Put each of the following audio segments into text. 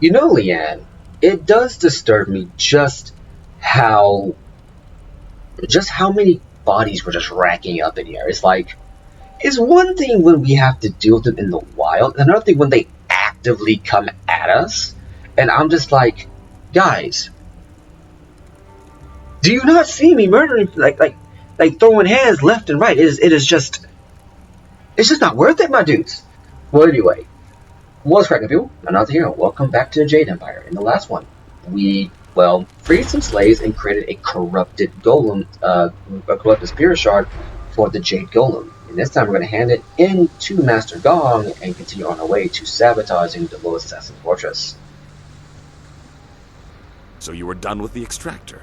You know, Leanne, it does disturb me just how many bodies were just racking up in here. It's like, it's one thing when we have to deal with them in the wild, and another thing when they actively come at us. And I'm just like, guys, do you not see me murdering, like throwing hands left and right? It's just not worth it, my dudes. Well, anyway, what's cracking, people? I'm not the hero. Welcome back to the Jade Empire. In the last one, we, well, freed some slaves and created a corrupted golem, a corrupted spirit shard for the Jade Golem. And this time we're going to hand it in to Master Gong and continue on our way to sabotaging the Low Assassin Fortress. So you were done with the extractor.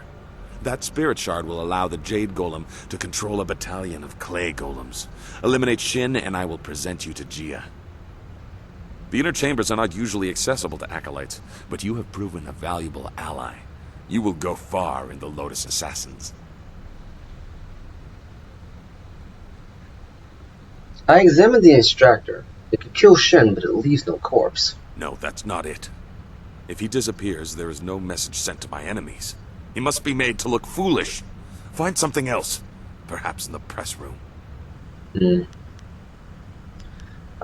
That spirit shard will allow the Jade Golem to control a battalion of clay golems. Eliminate Shin and I will present you to Gia. The inner chambers are not usually accessible to acolytes, but you have proven a valuable ally. You will go far in the Lotus Assassins. I examined the extractor. It could kill Shin, but it leaves no corpse. No, that's not it. If he disappears, there is no message sent to my enemies. He must be made to look foolish. Find something else. Perhaps in the press room.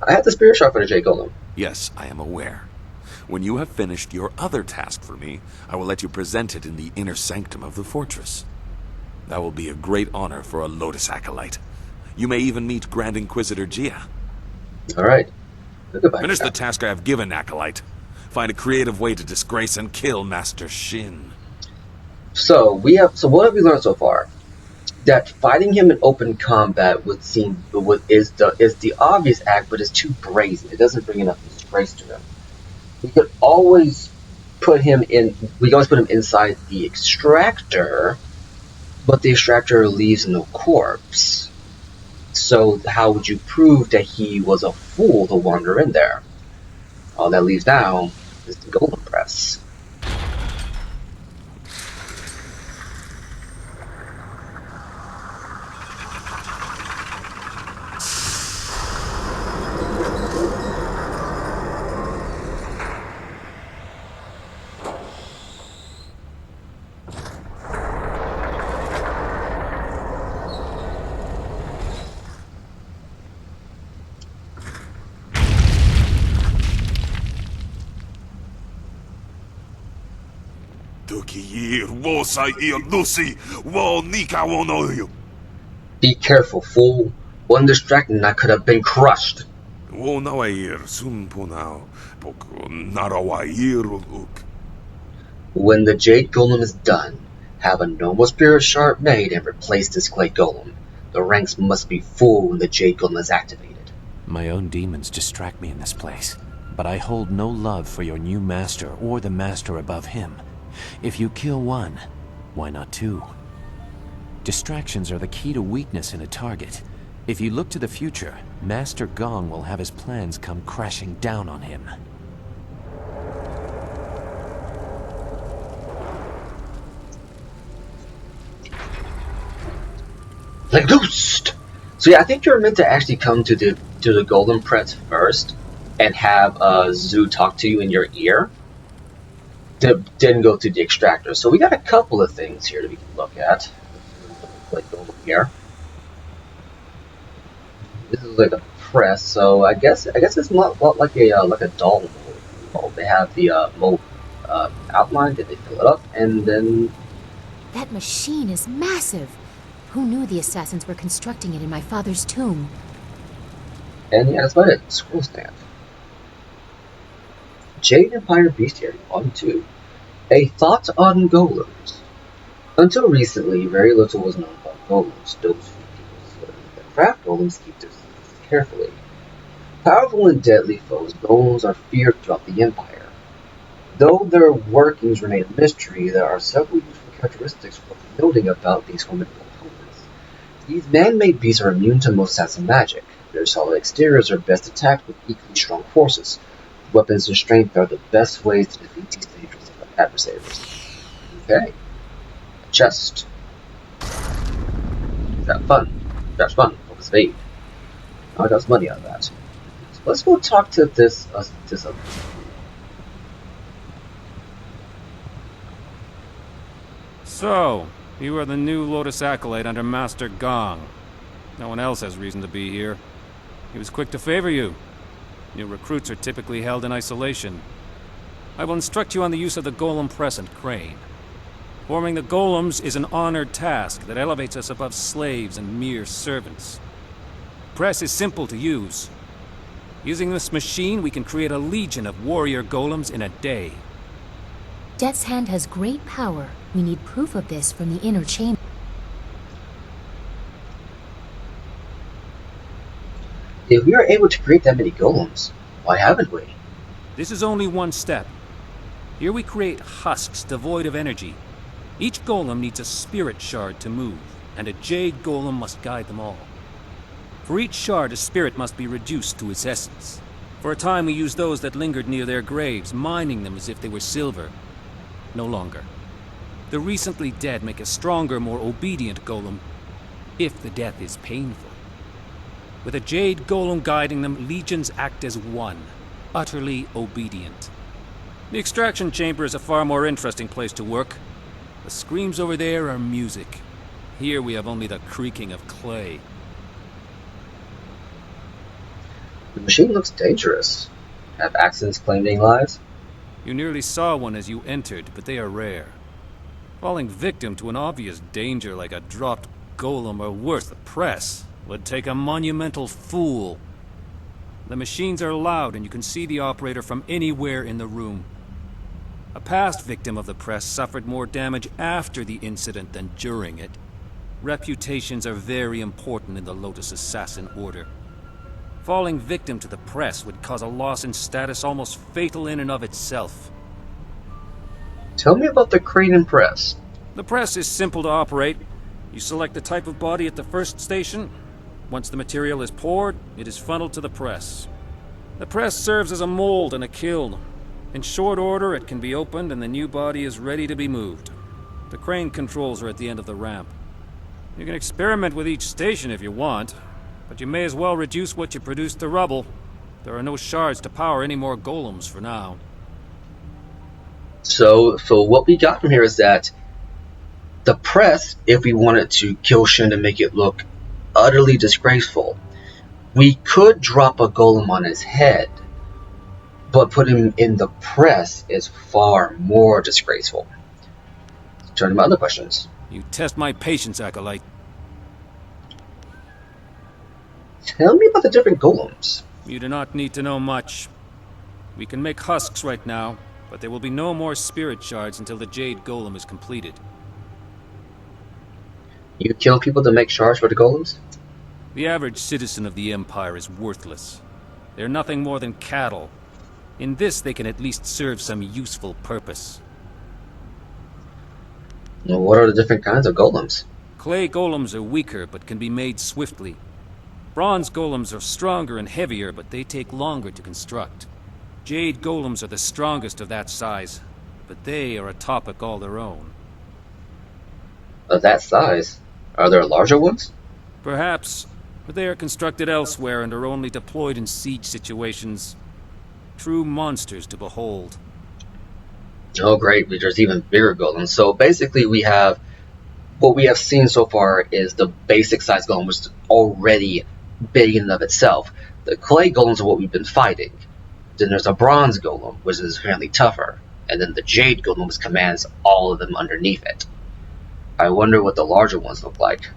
I have the spirit shard for the Jade Golem. Yes, I am aware. When you have finished your other task for me, I will let you present it in the inner sanctum of the fortress. That will be a great honor for a Lotus Acolyte. You may even meet Grand Inquisitor Gia. Alright. Finish the task I have given, Acolyte. Find a creative way to disgrace and kill Master Shin. So what have we learned so far? That fighting him in open combat is the obvious act, but it's too brazen. It doesn't bring enough disgrace to him. We could always put him inside the extractor, but the extractor leaves no corpse. So how would you prove that he was a fool to wander in there? All that leaves now is the golem press. Be careful, fool. One distracted and I could have been crushed. When the Jade Golem is done, have a normal spirit shard made and replace this clay golem. The ranks must be full when the Jade Golem is activated. My own demons distract me in this place, but I hold no love for your new master or the master above him. If you kill one, why not two? Distractions are the key to weakness in a target. If you look to the future, Master Gong will have his plans come crashing down on him. Like Ghost! So yeah, I think you're meant to actually come to the Golden Press first and have Zoo talk to you in your ear. Then go to the extractor. So we got a couple of things here that we can look at. Like over here. This is like a press, so I guess it's not like a doll mold. They have the mold outlined, and they fill it up, and then That machine is massive. Who knew the assassins were constructing it in my father's tomb? And yeah, that's about it. Scroll stand. Jade Empire Bestiary, Volume 2. A Thought on Golems. Until recently, very little was known about golems. Those who that craft golems keep their secrets carefully. Powerful and deadly foes, golems are feared throughout the Empire. Though their workings remain a mystery, there are several useful characteristics worth noting about these formidable opponents. These man-made beasts are immune to most assassin magic. Their solid exteriors are best attacked with equally strong forces. Weapons and strength are the best ways to defeat these dangerous adversaries. Okay. A chest. Is that fun? That's fun. Focus fade. I got some money out of that. So let's go talk to this So, you are the new Lotus Acolyte under Master Gong. No one else has reason to be here. He was quick to favor you. New recruits are typically held in isolation. I will instruct you on the use of the golem press and crane. Forming the golems is an honored task that elevates us above slaves and mere servants. Press is simple to use. Using this machine, we can create a legion of warrior golems in a day. Death's Hand has great power. We need proof of this from the inner chamber. If we are able to create that many golems, why haven't we? This is only one step. Here we create husks devoid of energy. Each golem needs a spirit shard to move, and a jade golem must guide them all. For each shard, a spirit must be reduced to its essence. For a time we used those that lingered near their graves, mining them as if they were silver. No longer. The recently dead make a stronger, more obedient golem, if the death is painful. With a jade golem guiding them, legions act as one, utterly obedient. The extraction chamber is a far more interesting place to work. The screams over there are music. Here we have only the creaking of clay. The machine looks dangerous. Have accidents claiming lives? You nearly saw one as you entered, but they are rare. Falling victim to an obvious danger like a dropped golem or worse, the press, would take a monumental fool. The machines are loud and you can see the operator from anywhere in the room. A past victim of the press suffered more damage after the incident than during it. Reputations are very important in the Lotus Assassin Order. Falling victim to the press would cause a loss in status almost fatal in and of itself. Tell me about the crane and press. The press is simple to operate. You select the type of body at the first station. Once the material is poured, it is funneled to the press. The press serves as a mold and a kiln. In short order, it can be opened and the new body is ready to be moved. The crane controls are at the end of the ramp. You can experiment with each station if you want, but you may as well reduce what you produce to rubble. There are no shards to power any more golems for now. So what we got from here is that the press, if we wanted to kill Shin and make it look utterly disgraceful, we could drop a golem on his head, but put him in the press is far more disgraceful. Turn to my other questions. You test my patience, Acolyte. Tell me about the different golems. You do not need to know much. We can make husks right now, but there will be no more spirit shards until the Jade Golem is completed. You kill people to make shards for the golems? The average citizen of the Empire is worthless. They're nothing more than cattle. In this, they can at least serve some useful purpose. Well, what are the different kinds of golems? Clay golems are weaker, but can be made swiftly. Bronze golems are stronger and heavier, but they take longer to construct. Jade golems are the strongest of that size, but they are a topic all their own. Of that size? Are there larger ones? Perhaps, but they are constructed elsewhere and are only deployed in siege situations. True monsters to behold. Oh great, there's even bigger golems. So basically what we have seen so far is the basic size golem, which is already big in and of itself. The clay golems are what we've been fighting. Then there's a bronze golem, which is apparently tougher. And then the jade golem, which commands all of them underneath it. I wonder what the larger ones look like.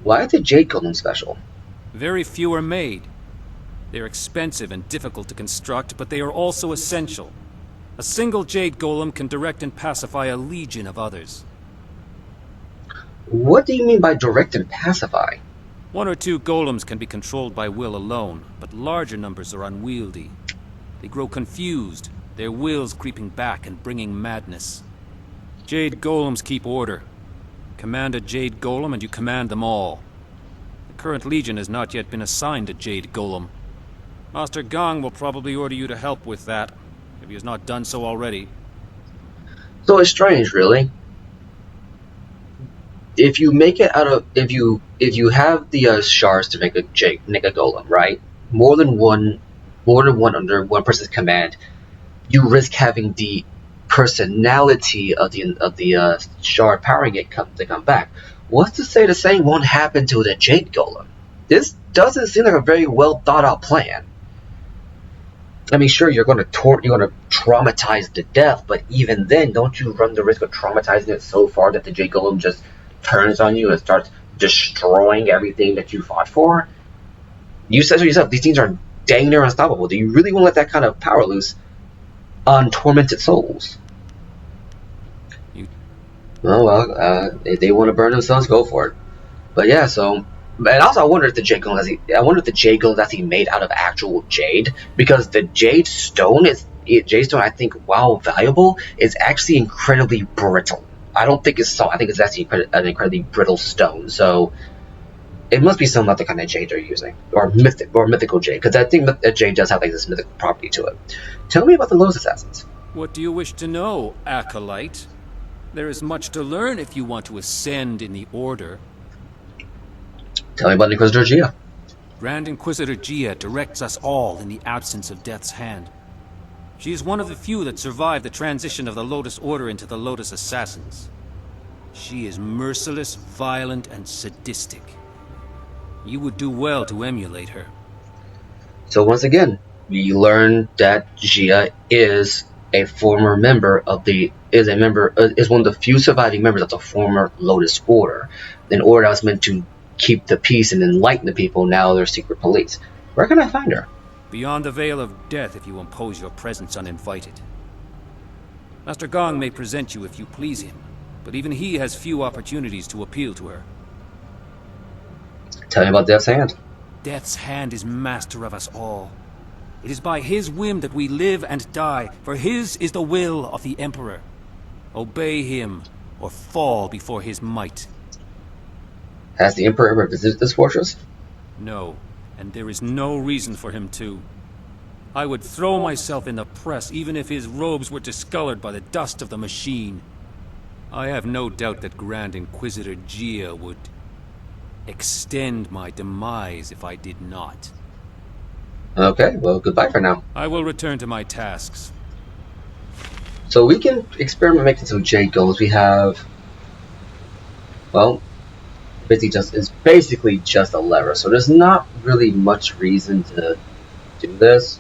Why are the jade golems special? Very few are made. They're expensive and difficult to construct, but they are also essential. A single jade golem can direct and pacify a legion of others. What do you mean by direct and pacify? One or two golems can be controlled by will alone, but larger numbers are unwieldy. They grow confused, their wills creeping back and bringing madness. Jade golems keep order. Command a jade golem and you command them all. The current legion has not yet been assigned a jade golem. Master Gong will probably order you to help with that, if he has not done so already. So it's strange, really. If you make it out of if you have the shards to make a golem, right? More than one under one person's command, you risk having the personality of the shard powering it to come back. What's to say the same won't happen to the Jade Golem? This doesn't seem like a very well thought out plan. I mean, sure, you're going to traumatize to death, but even then, don't you run the risk of traumatizing it so far that the Jade Golem just turns on you and starts destroying everything that you fought for? You said so yourself, these things are dang near unstoppable. Do you really want to let that kind of power loose on tormented souls? Oh well, if they want to burn themselves, go for it. But yeah, so and also I wonder if the Jade Golem is actually made out of actual jade, because the jade stone I think, while valuable, is actually incredibly brittle. I don't think it's so. I think it's actually an incredibly brittle stone. So it must be some other kind of jade they're using, or mythical jade, because I think that jade does have like this mythical property to it. Tell me about the Lotus Assassins. What do you wish to know, Acolyte? There is much to learn if you want to ascend in the Order. Tell me about Inquisitor Gia. Grand Inquisitor Gia directs us all in the absence of Death's Hand. She is one of the few that survived the transition of the Lotus Order into the Lotus Assassins. She is merciless, violent, and sadistic. You would do well to emulate her. So once again, we learn that Gia is a former member of is one of the few surviving members of the former Lotus Order, an order that was meant to keep the peace and enlighten the people. Now they're secret police. Where can I find her? Beyond the veil of death if you impose your presence uninvited. Master Gong may present you if you please him, but even he has few opportunities to appeal to her. Tell me about Death's Hand. Death's Hand is master of us all. It is by his whim that we live and die, for his is the will of the Emperor. Obey him, or fall before his might. Has the Emperor ever visited this fortress? No, and there is no reason for him to. I would throw myself in the press even if his robes were discolored by the dust of the machine. I have no doubt that Grand Inquisitor Gia would extend my demise if I did not. Okay, well, goodbye for now. I will return to my tasks. So we can experiment making some Jade Golems. We have, well, it's basically just a lever, so there's not really much reason to do this.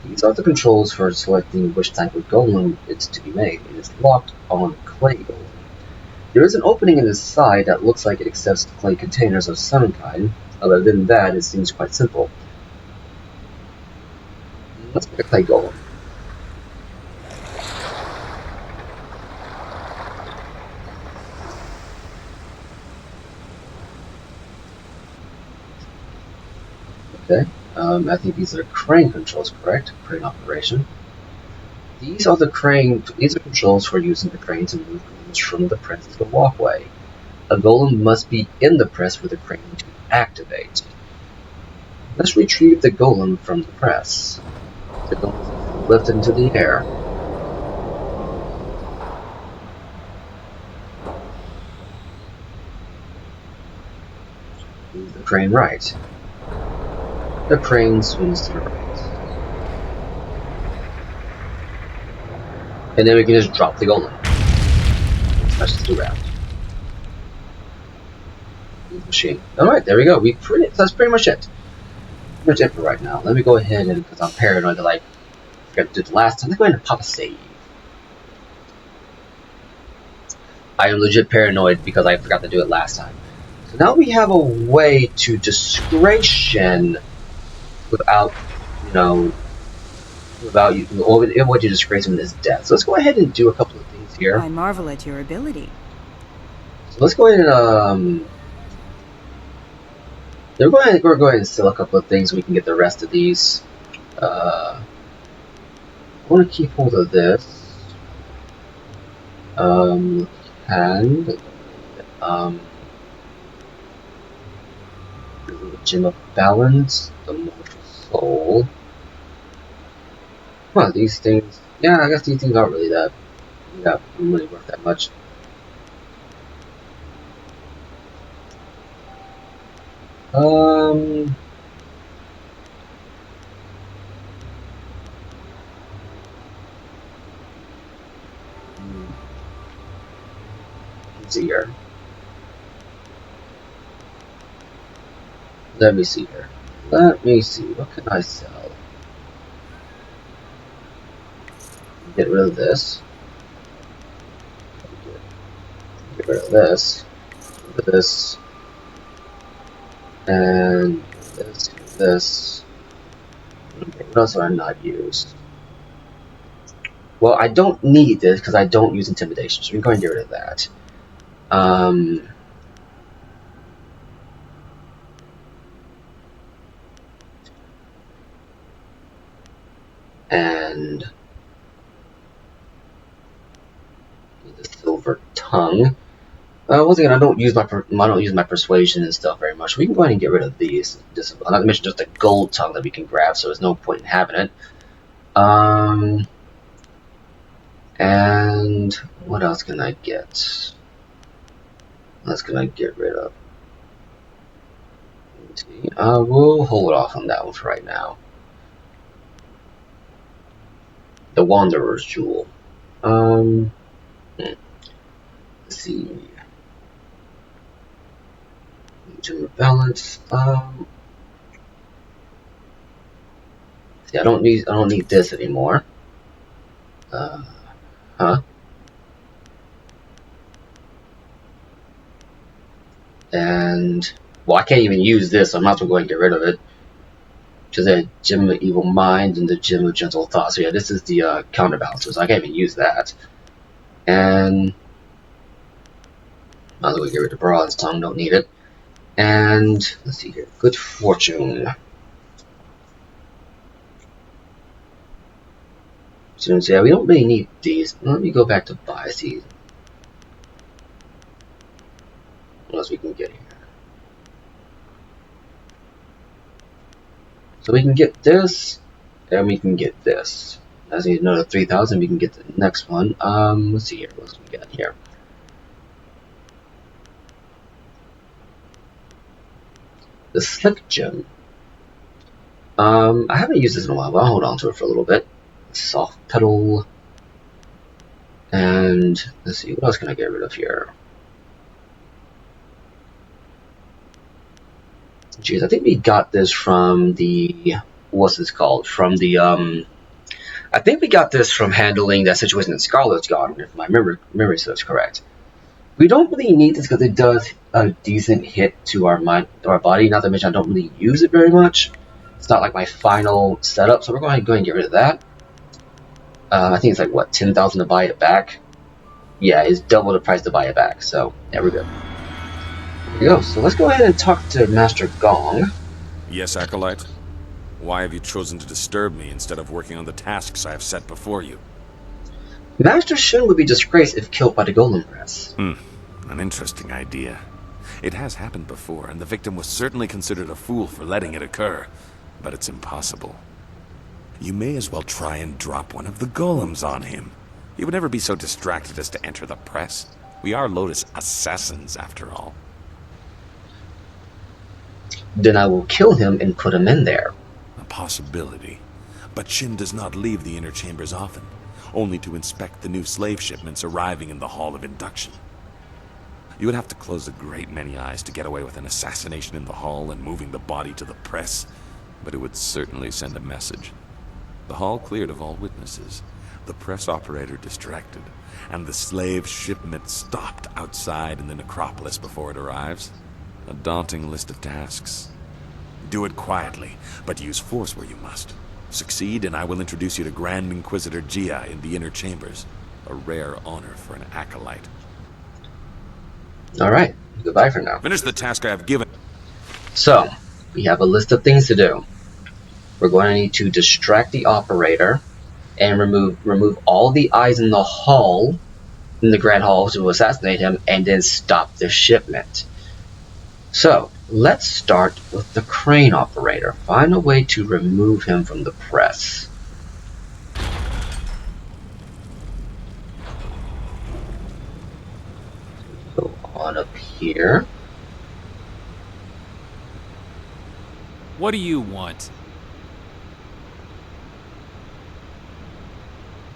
These are the controls for selecting which type of golem is to be made. It is locked on clay golem. There is an opening in the side that looks like it accepts clay containers of some kind. Other than that, it seems quite simple. Let's make a clay golem. Okay, I think these are crane controls, correct? Crane operation. These are controls for using the crane to move golems from the press to the walkway. A golem must be in the press for the crane to activate. Let's retrieve the golem from the press. The golem is lifted into the air. Move the crane right. The crane swings to the right. And then we can just drop the golem. Smashes the ground. Machine. Alright, there we go. That's pretty much it. Pretty much it for right now. Let me go ahead and, because I'm paranoid that I forgot to do it last time, let's go ahead and pop a save. I am legit paranoid because I forgot to do it last time. So now we have a way to disgrace Shen without what you disgrace him in his death. So let's go ahead and do a couple of things here. I marvel at your ability. So let's go ahead and we're going to sell a couple of things so we can get the rest of these. I want to keep hold of this. The Gem of Balance, the Mortal Soul. Well, these things, yeah, I guess these things aren't really really worth that much. Let's see here. Let me see here. Let me see. What can I sell? Get rid of this. Get rid of this. Get rid of this. And this. This. Okay, what else do I not use? Well, I don't need this because I don't use intimidation, so we can go ahead and get rid of that. And the silver tongue. Once again, I don't use my persuasion and stuff very much. We can go ahead and get rid of these. Just not to mention just the gold tongue that we can grab, so there's no point in having it. And what else can I get? What else can I get rid of? Let's see. We'll hold off on that one for right now. The Wanderer's Jewel. Let's see. Gem balance. See, I don't need this anymore. Huh? And well, I can't even use this, so I might as well go ahead and get rid of it. Which is a Gem of Evil Mind and the Gem of Gentle Thought. So yeah, this is the counterbalancer, so I can't even use that. And might as well get rid of Bronze Tongue, don't need it. And let's see here, Good Fortune. So yeah, we don't really need these. Let me go back to buy. See what else we can get here. So we can get this, and we can get this. As we need another 3,000, we can get the next one. Let's see here. What else we got here? The Slick Gem. I haven't used this in a while, but I'll hold on to it for a little bit. Soft Petal. And let's see, what else can I get rid of here? Jeez, I think we got this from the, what's this called? From the, I think we got this from handling that situation in Scarlet's Garden, if my memory serves correct. We don't really need this because it does a decent hit to our mind, to our body. Not to mention I don't really use it very much. It's not like my final setup, so we're going to go ahead and get rid of that. I think it's like, what, 10,000 to buy it back? Yeah, it's double the price to buy it back, so yeah, we're good. Here we go. So let's go ahead and talk to Master Gong. Yes, Acolyte? Why have you chosen to disturb me instead of working on the tasks I have set before you? Master Shin would be disgraced if killed by the Golem Press. An interesting idea. It has happened before, and the victim was certainly considered a fool for letting it occur. But it's impossible. You may as well try and drop one of the golems on him. He would never be so distracted as to enter the press. We are Lotus assassins, after all. Then I will kill him and put him in there. A possibility. But Shin does not leave the inner chambers often, only to inspect the new slave shipments arriving in the Hall of Induction. You would have to close a great many eyes to get away with an assassination in the hall and moving the body to the press, but it would certainly send a message. The hall cleared of all witnesses, the press operator distracted, and the slave shipment stopped outside in the necropolis before it arrives. A daunting list of tasks. Do it quietly, but use force where you must. Succeed, and I will introduce you to Grand Inquisitor Gia in the inner chambers. A rare honor for an acolyte. Alright, goodbye for now. Finish the task I have given. So, we have a list of things to do. We're going to need to distract the operator and remove all the eyes in the hall, in the Grand Hall, to assassinate him, and then stop the shipment. So, let's start with the crane operator. Find a way to remove him from the press. Go on up here. What do you want?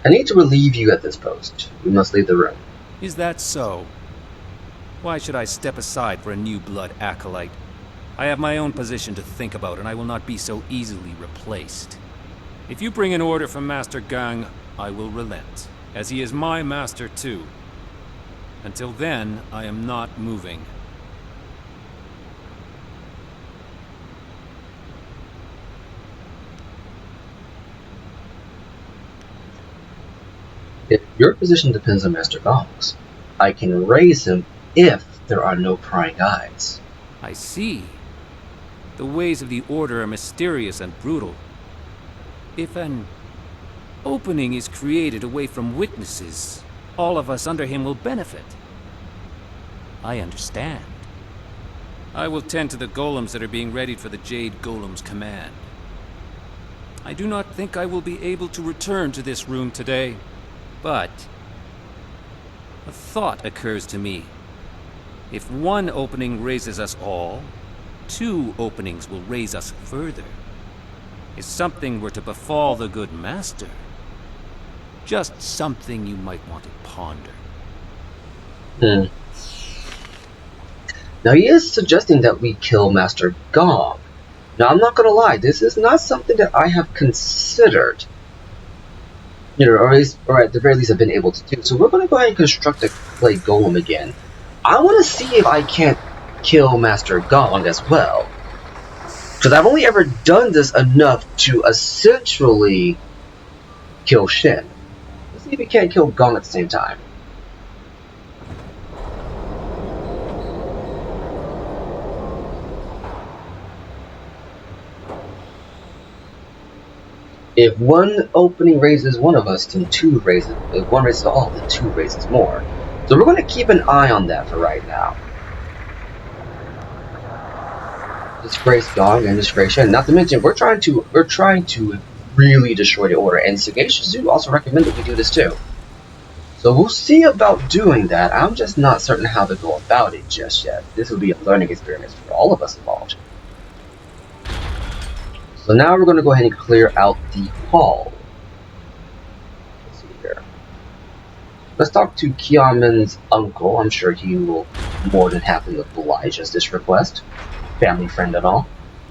I need to relieve you at this post. We must leave the room. Is that so? Why should I step aside for a new blood acolyte? I have my own position to think about, and I will not be so easily replaced. If you bring an order from Master Gang, I will relent, as he is my master too. Until then, I am not moving. If your position depends on Master Gong's, I can raise him if there are no prying eyes. I see. The ways of the Order are mysterious and brutal. If an opening is created away from witnesses, all of us under him will benefit. I understand. I will tend to the golems that are being readied for the Jade Golem's command. I do not think I will be able to return to this room today, but a thought occurs to me. If one opening raises us all, 2 openings will raise us further. If something were to befall the good master, just something you might want to ponder. Now he is suggesting that we kill Master Gong. Now I'm not gonna lie, this is not something that I have considered. Or at the very least have been able to do. So we're gonna go ahead and construct a clay golem again. I wanna see if I can't kill Master Gong as well. Because I've only ever done this enough to essentially kill Shin. Let's see if we can't kill Gong at the same time. If one opening raises one of us, then 2 raises. If one raises all, then 2 raises more. So we're going to keep an eye on that for right now. Disgrace Gong and Disgrace Shen. Not to mention, we're trying to really destroy the Order, and Sagacious Zoo also recommended we do this too. So we'll see about doing that. I'm just not certain how to go about it just yet. This will be a learning experience for all of us involved. So now we're going to go ahead and clear out the hall. Let's see here. Let's talk to Kiaman's uncle. I'm sure he will more than happily oblige us this request. Family friend and all.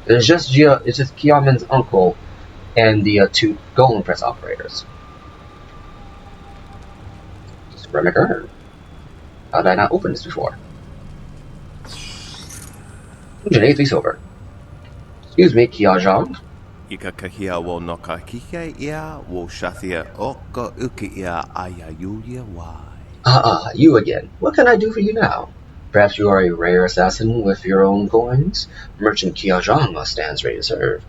It's just Kiaman's uncle and the 2 golem press operators. Ceramic urn. How did I not open this before? 183 silver. Excuse me, Kiajong. Ikakahia wo no ka kike ia wo shathia oko uki ia ayayuya wai. You again. What can I do for you now? Perhaps you are a rare assassin with your own coins? Merchant Kiajong stands ready to serve.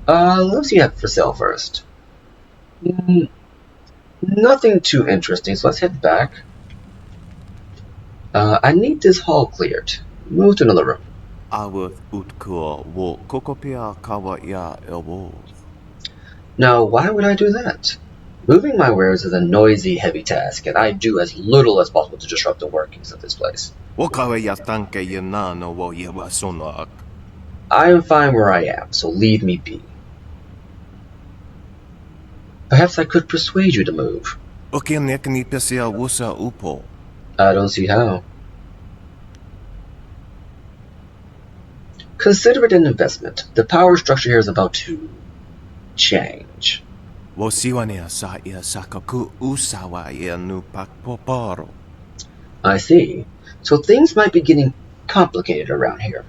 Let's see that for sale first. Nothing too interesting, so let's head back. I need this hall cleared. Move to another room. Awuth utkua wo kokopia kawa ia elwo. Now, why would I do that? Moving my wares is a noisy, heavy task, and I do as little as possible to disrupt the workings of this place. Wakawa ya tanke ya na no wo ya wasonak. I am fine where I am, so leave me be. Perhaps I could persuade you to move. Oke nekni pesia wusa upo. I don't see how. Consider it an investment. The power structure here is about to change. Wo siwania sa ia sakaku usawa ia nu pakpoparo. I see. So things might be getting complicated around here.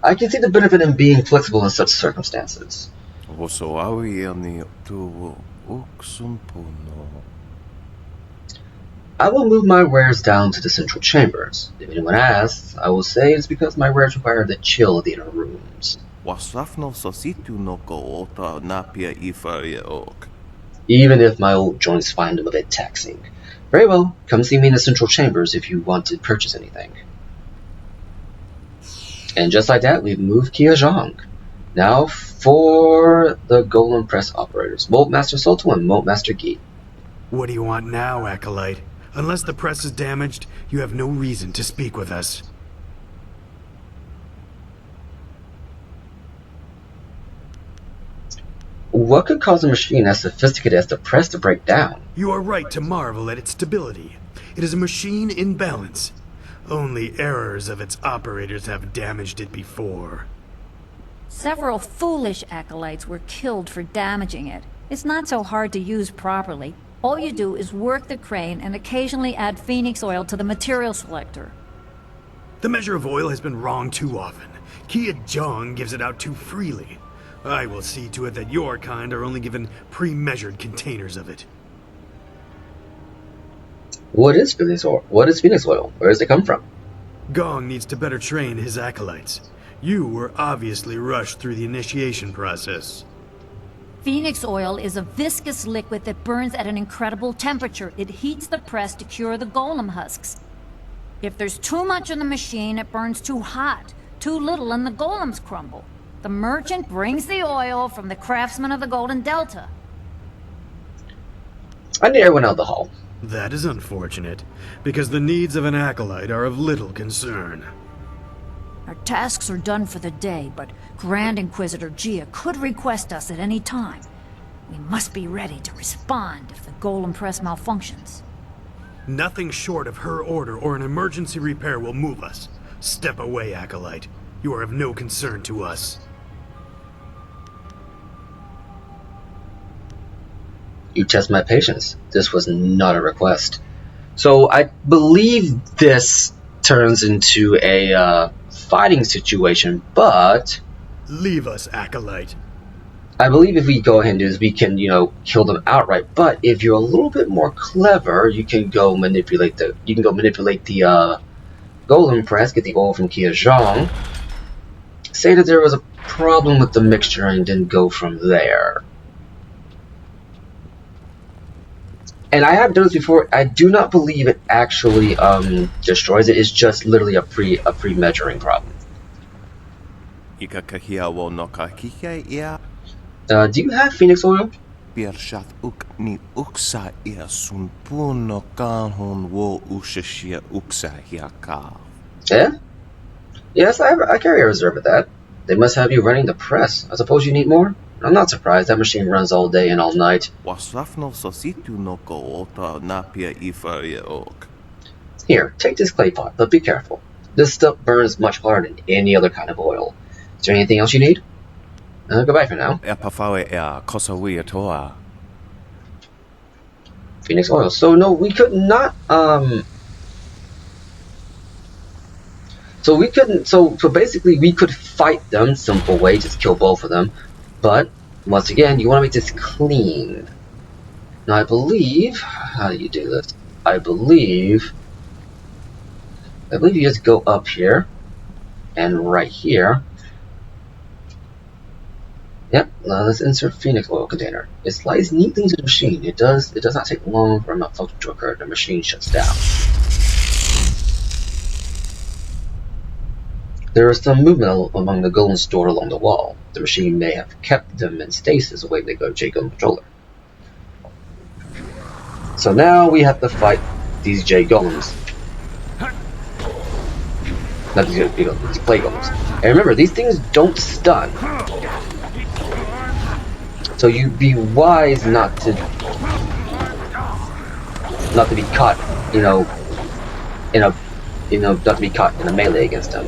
I can see the benefit in being flexible in such circumstances. Oso awi ia ni tu uksumpuno. I will move my wares down to the central chambers. If anyone asks, I will say it's because my wares require the chill of the inner rooms. Wasafno sositu no ko ota napia ifaria ok. Even if my old joints find them a bit taxing. Very well, come see me in the central chambers if you want to purchase anything. And just like that, we've moved Kiajong. Now for the Golem Press operators, Molt Master Soto and Molt Master Gi. What do you want now, Acolyte? Unless the press is damaged, you have no reason to speak with us. what could cause a machine as sophisticated as the press to break down? You are right to marvel at its stability. It is a machine in balance. Only errors of its operators have damaged it before. Several foolish acolytes were killed for damaging it. It's not so hard to use properly. All you do is work the crane and occasionally add phoenix oil to the material selector. The measure of oil has been wrong too often. Kia Jong gives it out too freely. I will see to it that your kind are only given pre-measured containers of it. What is Phoenix oil? What is Phoenix oil? Where does it come from? Gong needs to better train his acolytes. You were obviously rushed through the initiation process. Phoenix oil is a viscous liquid that burns at an incredible temperature. It heats the press to cure the golem husks. If there's too much in the machine, it burns too hot. Too little and the golems crumble. The merchant brings the oil from the craftsman of the Golden Delta. I need everyone out of the hall. That is unfortunate, because the needs of an acolyte are of little concern. Our tasks are done for the day, but Grand Inquisitor Gia could request us at any time. We must be ready to respond if the golem press malfunctions. Nothing short of her order or an emergency repair will move us. Step away, acolyte. You are of no concern to us. You test my patience. This was not a request. So I believe this turns into a fighting situation, but Leave us, acolyte. I believe if we go ahead and do this, we can, kill them outright. But if you're a little bit more clever, you can go manipulate the golem press, get the oil from Kia Zhang, say that there was a problem with the mixture, and then go from there. And I have done this before. I do not believe it actually destroys it. It's just literally a pre-measuring problem. Do you have Phoenix oil? Yeah? Yes, I carry a reserve of that. They must have you running the press. I suppose you need more? I'm not surprised. That machine runs all day and all night. Here, take this clay pot, but be careful. This stuff burns much harder than any other kind of oil. Is there anything else you need? Goodbye for now. Phoenix oil. So no, we could not So we couldn't so basically we could fight them, simple way, just kill both of them. But once again, you want to make this clean. Now I believe, how do you do this? I believe you just go up here and right here. Yep, let's insert Phoenix oil container. It slides neatly into the machine. It does not take long for a malfunction to occur. The machine shuts down. There is some movement among the golems stored along the wall. The machine may have kept them in stasis awaiting the Jade Golem Controller. So now we have to fight these Jade Golems. Not these Golems, these Clay Golems. And remember, these things don't stun. So you'd be wise not to be caught, not to be caught in a melee against them.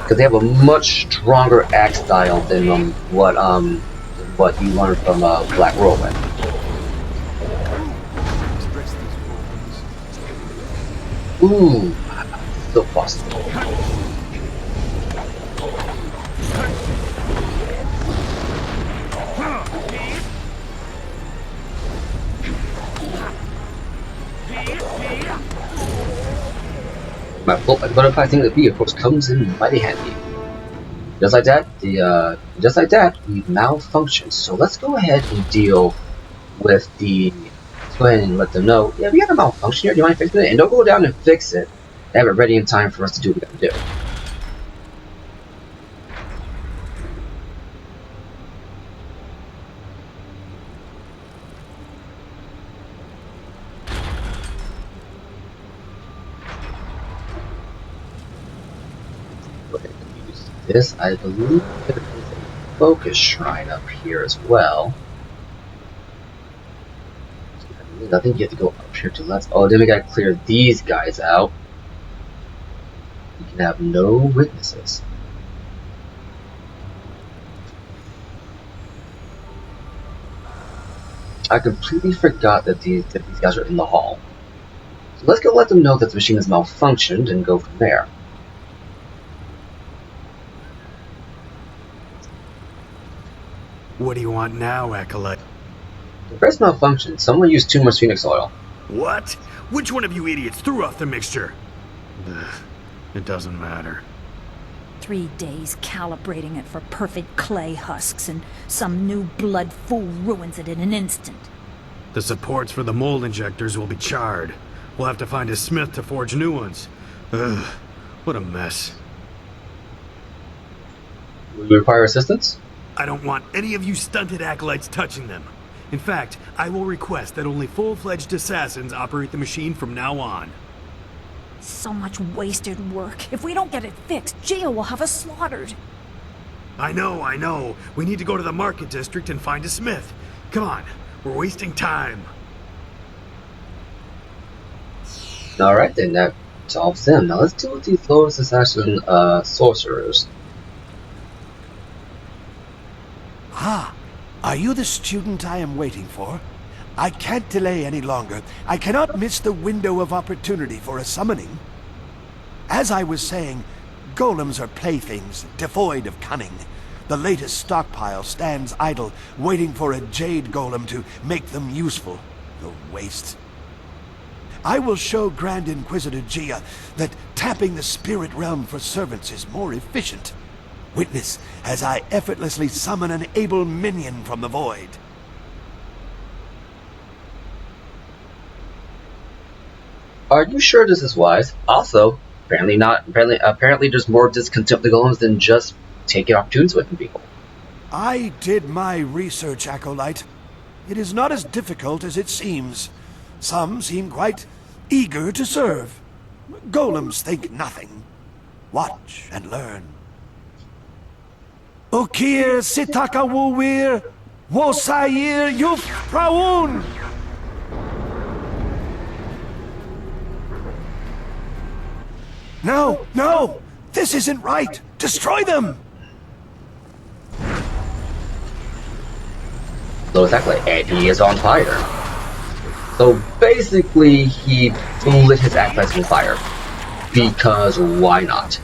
Because they have a much stronger axe style than what you learned from Black Whirlwind. Ooh, so possible. My butterfly thing to be, of course, comes in mighty handy. Just like that, we malfunctioned. So let's go ahead and deal with the. Let's go ahead and let them know. Yeah, we had a malfunction here. Do you mind fixing it? And don't go down and fix it. Have it ready in time for us to do what we gotta do. This, I believe, focus shrine up here as well. I think you have to go up here to let's. Oh, then we gotta clear these guys out. You can have no witnesses. I completely forgot that these guys are in the hall. So let's go let them know that the machine has malfunctioned and go from there. What do you want now, Acolyte? The first malfunction, someone used too much Phoenix oil. What? Which one of you idiots threw off the mixture? It doesn't matter. 3 days calibrating it for perfect clay husks, and some new blood fool ruins it in an instant. The supports for the mold injectors will be charred. We'll have to find a smith to forge new ones. Ugh, what a mess. Will you require assistance? I don't want any of you stunted acolytes touching them. In fact, I will request that only full-fledged assassins operate the machine from now on. So much wasted work. If we don't get it fixed, Gia will have us slaughtered. I know. We need to go to the market district and find a smith. Come on, we're wasting time. Alright then, that solves them. Now let's deal with these Lotus Assassin sorcerers. Ah, are you the student I am waiting for? I can't delay any longer. I cannot miss the window of opportunity for a summoning. As I was saying, golems are playthings, devoid of cunning. The latest stockpile stands idle, waiting for a Jade golem to make them useful. The waste. I will show Grand Inquisitor Gia that tapping the spirit realm for servants is more efficient. Witness as I effortlessly summon an able minion from the void. Are you sure this is wise? Also, apparently there's more discontent with the golems than just taking opportunities with people. I did my research, Acolyte. It is not as difficult as it seems. Some seem quite eager to serve. Golems think nothing. Watch and learn. Ukir sitaka wuwir, wosayir yuf praun. No! This isn't right! Destroy them! Lotus Acolyte, and he is on fire. So basically, he lit his acolytes on fire. Because why not?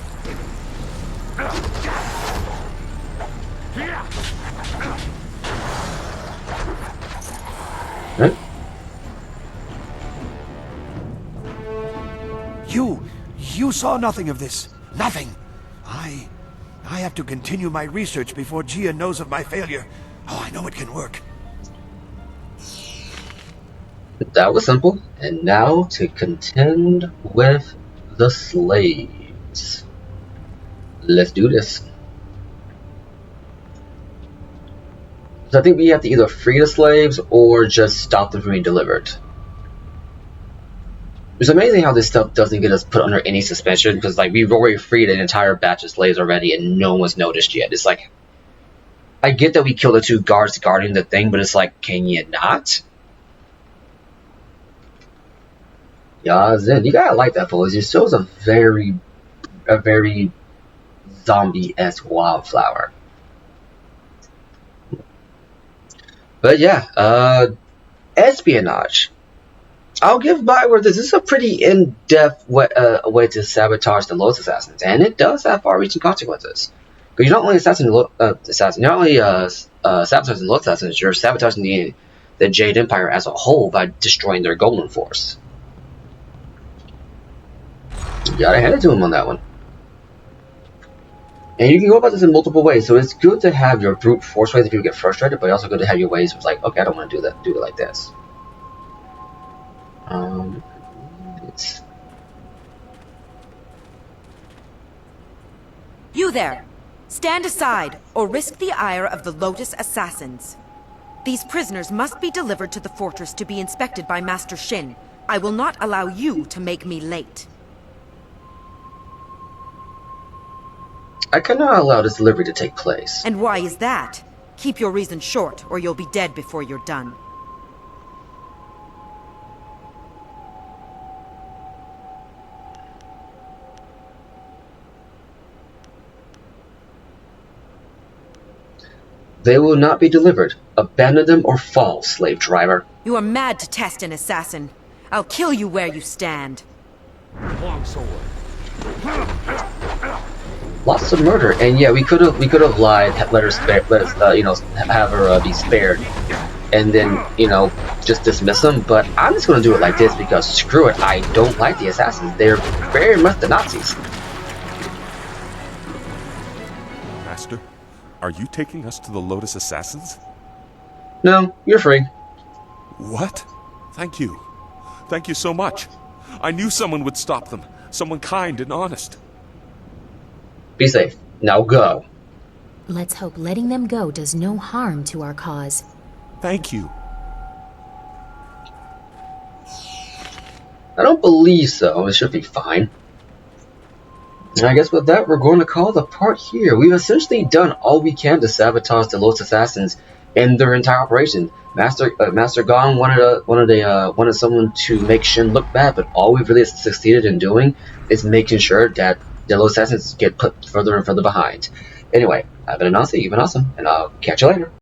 Right? You saw nothing of this. Nothing. I have to continue my research before Gia knows of my failure. Oh, I know it can work. That was simple. And now to contend with the slaves. Let's do this. So I think we have to either free the slaves or just stop them from being delivered. It's amazing how this stuff doesn't get us put under any suspension, because like we've already freed an entire batch of slaves already and no one's noticed yet. It's like, I get that we killed the 2 guards guarding the thing, but it's like, can you not? Yeah, Zen, you gotta like that pose. It shows a very zombie-esque wildflower. But yeah, espionage. I'll give Byword this. This is a pretty in-depth way to sabotage the Lotus Assassins, and it does have far-reaching consequences. Because you're not only sabotaging the Lotus Assassins, you're sabotaging the Jade Empire as a whole by destroying their golem force. You gotta hand it to him on that one. And you can go about this in multiple ways, so it's good to have your brute force ways if you get frustrated, but also good to have your ways where it's like, okay, I don't want to do it like this. You there! Stand aside, or risk the ire of the Lotus Assassins. These prisoners must be delivered to the fortress to be inspected by Master Shin. I will not allow you to make me late. I cannot allow this delivery to take place. And why is that? Keep your reason short, or you'll be dead before you're done. They will not be delivered. Abandon them or fall, slave driver. You are mad to test an assassin. I'll kill you where you stand. Longsword. Lots of murder, and yeah, we could have lied, let her have her be spared, and then just dismiss them. But I'm just gonna do it like this because screw it, I don't like the assassins. They're very much the Nazis. Master, are you taking us to the Lotus Assassins? No, you're free. What? Thank you. Thank you so much. I knew someone would stop them. Someone kind and honest. Be safe. Now go. Let's hope letting them go does no harm to our cause. Thank you. I don't believe so. It should be fine. And I guess with that, we're going to call the part here. We've essentially done all we can to sabotage the Lotus Assassins and their entire operation. Master Gong wanted someone to make Shin look bad, but all we've really succeeded in doing is making sure that the Lotus Assassins get put further and further behind. Anyway, I've been Anansi, you've been awesome, and I'll catch you later.